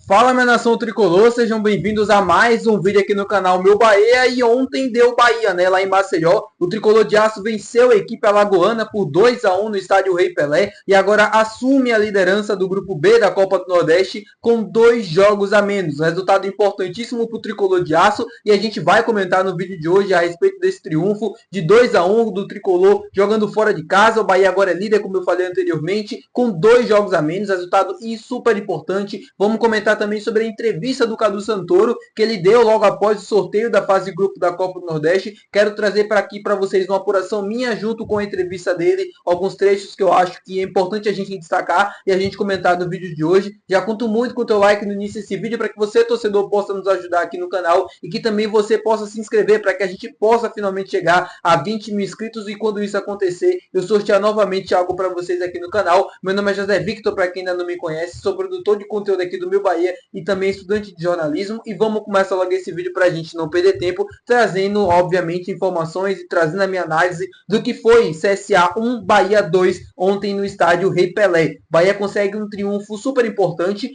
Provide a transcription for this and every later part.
Fala, minha nação tricolor, sejam bem-vindos a mais um vídeo aqui no canal Meu Bahia. E ontem deu Bahia, né, lá em Maceió. O Tricolor de Aço venceu a equipe alagoana por 2-1 no estádio Rei Pelé e agora assume a liderança do grupo B da Copa do Nordeste com 2 jogos a menos. Um resultado importantíssimo para o Tricolor de Aço e a gente vai comentar no vídeo de hoje a respeito desse triunfo de 2-1 do Tricolor jogando fora de casa. O Bahia agora é líder, como eu falei anteriormente, com 2 jogos a menos, resultado super importante. Vamos comentar também sobre a entrevista do Cadu Santoro, que ele deu logo após o sorteio da fase de grupo da Copa do Nordeste. Quero trazer para aqui para vocês uma apuração minha junto com a entrevista dele, alguns trechos que eu acho que é importante a gente destacar e a gente comentar no vídeo de hoje. Já conto muito com o teu like no início desse vídeo para que você, torcedor, possa nos ajudar aqui no canal e que também você possa se inscrever para que a gente possa finalmente chegar a 20 mil inscritos e quando isso acontecer, eu sortear novamente algo para vocês aqui no canal. Meu nome é José Victor, para quem ainda não me conhece, sou produtor de conteúdo aqui do Meu Bahia e também estudante de jornalismo, e vamos começar logo esse vídeo para a gente não perder tempo, trazendo obviamente informações e trazendo a minha análise do que foi CSA 1, Bahia 2 ontem no estádio Rei Pelé. Bahia consegue um triunfo super importante,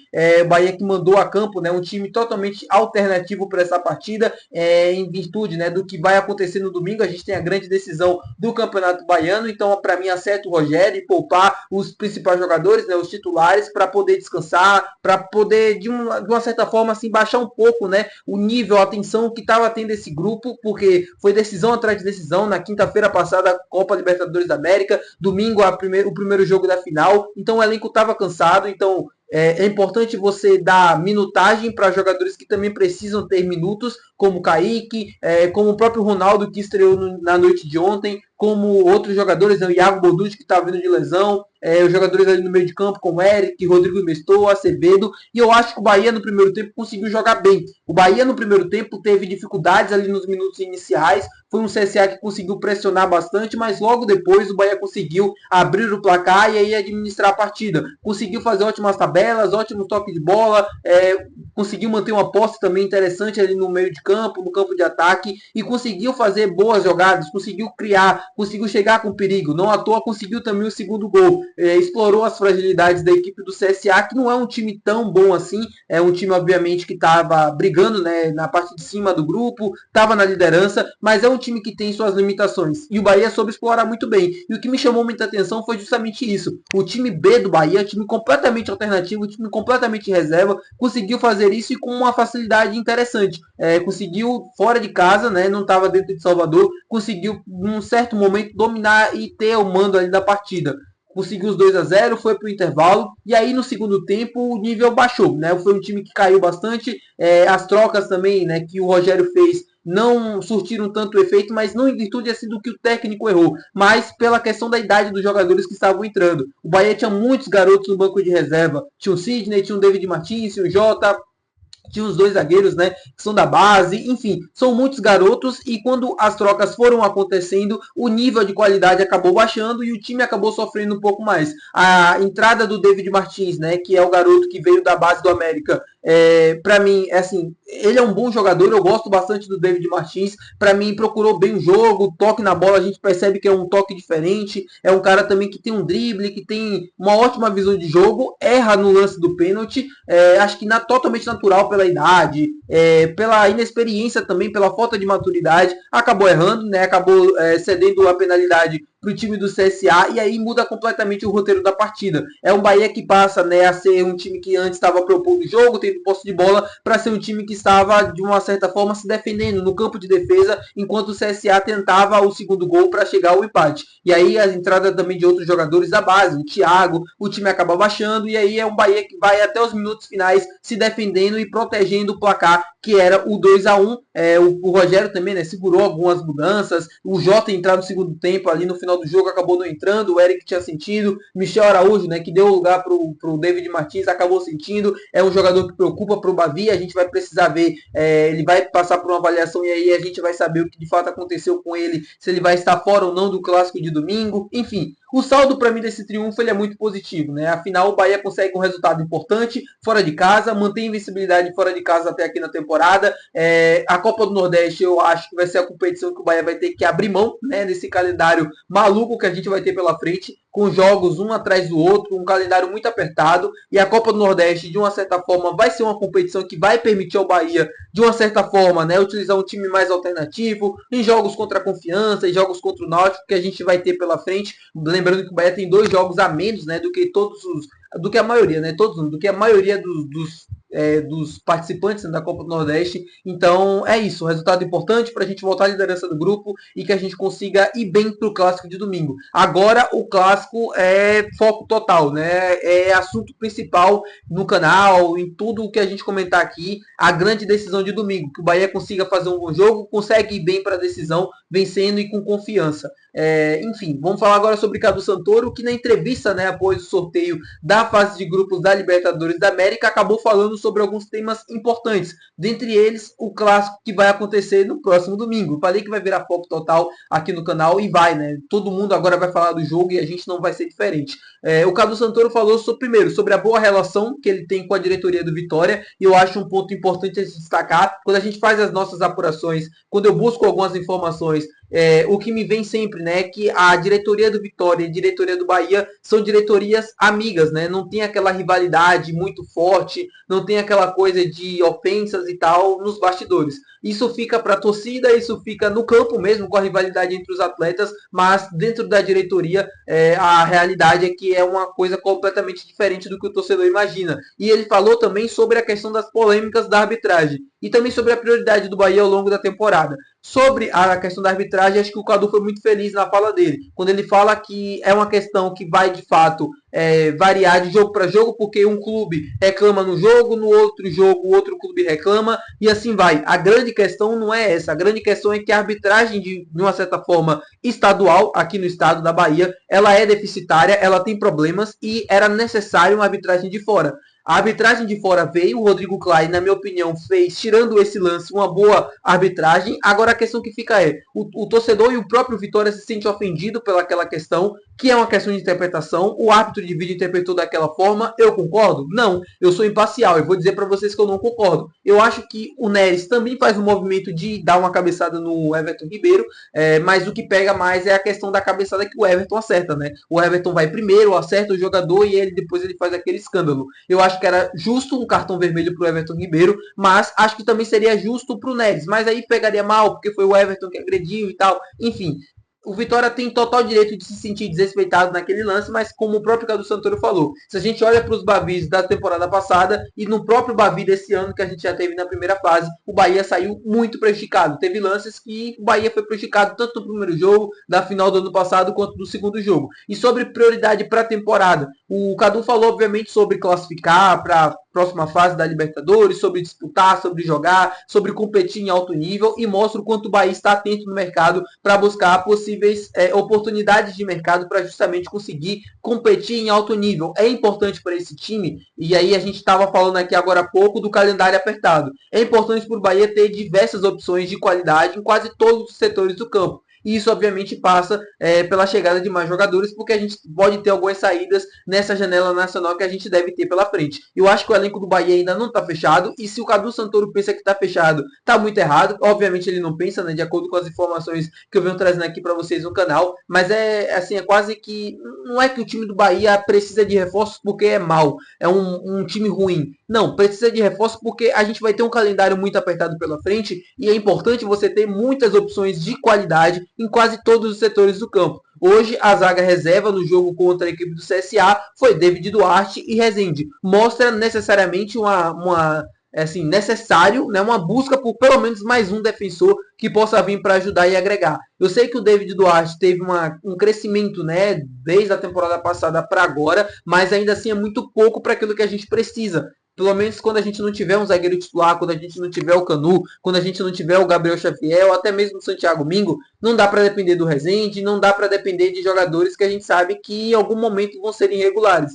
Bahia que mandou a campo, né, um time totalmente alternativo para essa partida, em virtude, né, do que vai acontecer no domingo. A gente tem a grande decisão do Campeonato Baiano, então para mim acerta o Rogério e poupar os principais jogadores, né, os titulares, para poder descansar, para poder de uma certa forma assim baixar um pouco, né, o nível, a tensão que estava tendo esse grupo, porque foi decisão atrás de decisão. Na quinta-feira passada a Copa Libertadores da América, domingo o primeiro jogo da final, então o elenco estava cansado. Então é importante você dar minutagem para jogadores que também precisam ter minutos, como o Kaique, como o próprio Ronaldo, que estreou na noite de ontem, como outros jogadores, né, o Iago Boducci, que está vindo de lesão, os jogadores ali no meio de campo, como Eric, Rodrigo Mestou, Acevedo, e eu acho que o Bahia no primeiro tempo conseguiu jogar bem. O Bahia no primeiro tempo teve dificuldades ali nos minutos iniciais, foi um CSA que conseguiu pressionar bastante, mas logo depois o Bahia conseguiu abrir o placar e aí administrar a partida. Conseguiu fazer ótimas tabelas, ótimo toque de bola, conseguiu manter uma posse também interessante ali no meio de campo, no campo de ataque, e conseguiu fazer boas jogadas, conseguiu criar, conseguiu chegar com perigo. Não à toa conseguiu também o segundo gol. Explorou as fragilidades da equipe do CSA, que não é um time tão bom assim, é um time obviamente que estava brigando, né, na parte de cima do grupo, estava na liderança, mas é um time que tem suas limitações, e o Bahia soube explorar muito bem. E o que me chamou muita atenção foi justamente isso: o time B do Bahia, um time completamente alternativo, um time completamente reserva, conseguiu fazer isso e com uma facilidade interessante. Conseguiu fora de casa, né, não estava dentro de Salvador, conseguiu num certo momento dominar e ter o mando ali da partida. Conseguiu os 2-0, foi para o intervalo, e aí no segundo tempo o nível baixou, né? Foi um time que caiu bastante, as trocas também, né, que o Rogério fez não surtiram tanto efeito, mas não em virtude assim do que o técnico errou, mas pela questão da idade dos jogadores que estavam entrando. O Bahia tinha muitos garotos no banco de reserva, tinha o Sidney, tinha o David Martins, tinha o Jota, tinha os 2 zagueiros, né, que são da base, enfim, são muitos garotos, e quando as trocas foram acontecendo, o nível de qualidade acabou baixando e o time acabou sofrendo um pouco mais. A entrada do David Martins, né, que é o garoto que veio da base do América, para mim, assim, ele é um bom jogador, eu gosto bastante do David Martins. Para mim, procurou bem o jogo, toque na bola, a gente percebe que é um toque diferente, é um cara também que tem um drible, que tem uma ótima visão de jogo, erra no lance do pênalti, acho que totalmente natural pela idade, pela inexperiência também, pela falta de maturidade, acabou errando, né, acabou cedendo a penalidade para o time do CSA, e aí muda completamente o roteiro da partida. É um Bahia que passa, né, a ser um time que antes estava propondo o jogo, tendo posse de bola, para ser um time que estava, de uma certa forma, se defendendo no campo de defesa, enquanto o CSA tentava o segundo gol para chegar ao empate. E aí a entrada também de outros jogadores da base, o Thiago, o time acaba baixando, e aí é um Bahia que vai até os minutos finais se defendendo e protegendo o placar, que era o 2-1. O Rogério também, né, segurou algumas mudanças, o Jota entrar no segundo tempo ali no final do jogo, acabou não entrando, o Eric tinha sentido, Michel Araújo, né, que deu lugar pro David Martins, acabou sentindo, é um jogador que preocupa pro Bavi, a gente vai precisar ver, ele vai passar por uma avaliação e aí a gente vai saber o que de fato aconteceu com ele, se ele vai estar fora ou não do clássico de domingo, enfim. O saldo para mim desse triunfo ele é muito positivo, né? Afinal, o Bahia consegue um resultado importante fora de casa, mantém invencibilidade fora de casa até aqui na temporada. A Copa do Nordeste eu acho que vai ser a competição que o Bahia vai ter que abrir mão, né? Nesse calendário maluco que a gente vai ter pela frente, com jogos um atrás do outro, um calendário muito apertado. E a Copa do Nordeste, de uma certa forma, vai ser uma competição que vai permitir ao Bahia, de uma certa forma, né, utilizar um time mais alternativo em jogos contra a Confiança, em jogos contra o Náutico, que a gente vai ter pela frente. Lembrando que o Bahia tem 2 jogos a menos, né, do que a maioria, né, do que a maioria dos participantes, né, da Copa do Nordeste. Então é isso, um resultado importante para a gente voltar à liderança do grupo e que a gente consiga ir bem para o clássico de domingo. Agora o clássico é foco total, né? É assunto principal no canal, em tudo o que a gente comentar aqui, a grande decisão de domingo, que o Bahia consiga fazer um bom jogo, consegue ir bem para a decisão, vencendo e com confiança. Enfim, vamos falar agora sobre Cadu Santoro, que na entrevista, né, após o sorteio da fase de grupos da Libertadores da América, acabou falando sobre alguns temas importantes, dentre eles o clássico que vai acontecer no próximo domingo. Falei que vai virar foco total aqui no canal e vai, né? Todo mundo agora vai falar do jogo e a gente não vai ser diferente. O Cadu Santoro falou primeiro sobre a boa relação que ele tem com a diretoria do Vitória, e eu acho um ponto importante a se destacar. Quando a gente faz as nossas apurações, quando eu busco algumas informações, o que me vem sempre, né, é que a diretoria do Vitória e a diretoria do Bahia são diretorias amigas, né? Não tem aquela rivalidade muito forte, não tem aquela coisa de ofensas e tal nos bastidores. Isso fica para a torcida, isso fica no campo mesmo, com a rivalidade entre os atletas, mas dentro da diretoria a realidade é que é uma coisa completamente diferente do que o torcedor imagina. E ele falou também sobre a questão das polêmicas da arbitragem e também sobre a prioridade do Bahia ao longo da temporada. Sobre a questão da arbitragem, acho que o Cadu foi muito feliz na fala dele, quando ele fala que é uma questão que vai, de fato, variar de jogo para jogo, porque um clube reclama no jogo, no outro jogo o outro clube reclama, e assim vai. A grande questão não é essa, a grande questão é que a arbitragem, de uma certa forma, estadual, aqui no estado da Bahia, ela é deficitária, ela tem problemas, e era necessário uma arbitragem de fora. A arbitragem de fora veio, o Rodrigo Klein, na minha opinião, fez, tirando esse lance, uma boa arbitragem. Agora a questão que fica o torcedor e o próprio Vitória se sente ofendido pelaquela questão, que é uma questão de interpretação. O árbitro de vídeo interpretou daquela forma. Eu concordo? Não. Eu sou imparcial. Eu vou dizer para vocês que eu não concordo. Eu acho que o Neres também faz um movimento de dar uma cabeçada no Everton Ribeiro, mas o que pega mais é a questão da cabeçada que o Everton acerta, né? O Everton vai primeiro, acerta o jogador e depois ele faz aquele escândalo. Eu acho que era justo um cartão vermelho para o Everton Ribeiro, mas acho que também seria justo para o Neres. Mas aí pegaria mal, porque foi o Everton que agrediu e tal. Enfim, o Vitória tem total direito de se sentir desrespeitado naquele lance, mas como o próprio Cadu Santoro falou, se a gente olha para os Bavis da temporada passada e no próprio Bavi desse ano que a gente já teve na primeira fase, o Bahia saiu muito prejudicado. Teve lances que o Bahia foi prejudicado tanto no primeiro jogo, da final do ano passado, quanto no segundo jogo. E sobre prioridade para a temporada, o Cadu falou obviamente sobre classificar para próxima fase da Libertadores, sobre disputar, sobre jogar, sobre competir em alto nível, e mostra o quanto o Bahia está atento no mercado para buscar possíveis oportunidades de mercado para justamente conseguir competir em alto nível. É importante para esse time, e aí a gente estava falando aqui agora há pouco do calendário apertado. É importante para o Bahia ter diversas opções de qualidade em quase todos os setores do campo. E isso obviamente passa pela chegada de mais jogadores, porque a gente pode ter algumas saídas nessa janela nacional que a gente deve ter pela frente. Eu acho que o elenco do Bahia ainda não está fechado, e se o Cadu Santoro pensa que está fechado, está muito errado. Obviamente ele não pensa, né, de acordo com as informações que eu venho trazendo aqui para vocês no canal, mas assim, é quase que, não é que o time do Bahia precisa de reforços porque é mau, é um time ruim. Não, precisa de reforço porque a gente vai ter um calendário muito apertado pela frente, e é importante você ter muitas opções de qualidade em quase todos os setores do campo. Hoje, a zaga reserva no jogo contra a equipe do CSA foi David Duarte e Rezende. Mostra necessariamente necessário, né, uma busca por pelo menos mais um defensor que possa vir para ajudar e agregar. Eu sei que o David Duarte teve um crescimento, né, desde a temporada passada para agora, mas ainda assim é muito pouco para aquilo que a gente precisa. Pelo menos quando a gente não tiver um zagueiro titular, quando a gente não tiver o Canu, quando a gente não tiver o Gabriel Xavier, ou até mesmo o Santiago Mingo, não dá para depender do Rezende, não dá para depender de jogadores que a gente sabe que em algum momento vão ser irregulares.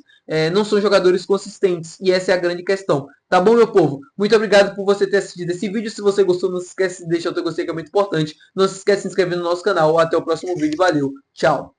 Não são jogadores consistentes, e essa é a grande questão. Tá bom, meu povo? Muito obrigado por você ter assistido esse vídeo. Se você gostou, não se esquece de deixar o teu gostei, que é muito importante. Não se esquece de se inscrever no nosso canal. Até o próximo vídeo. Valeu. Tchau.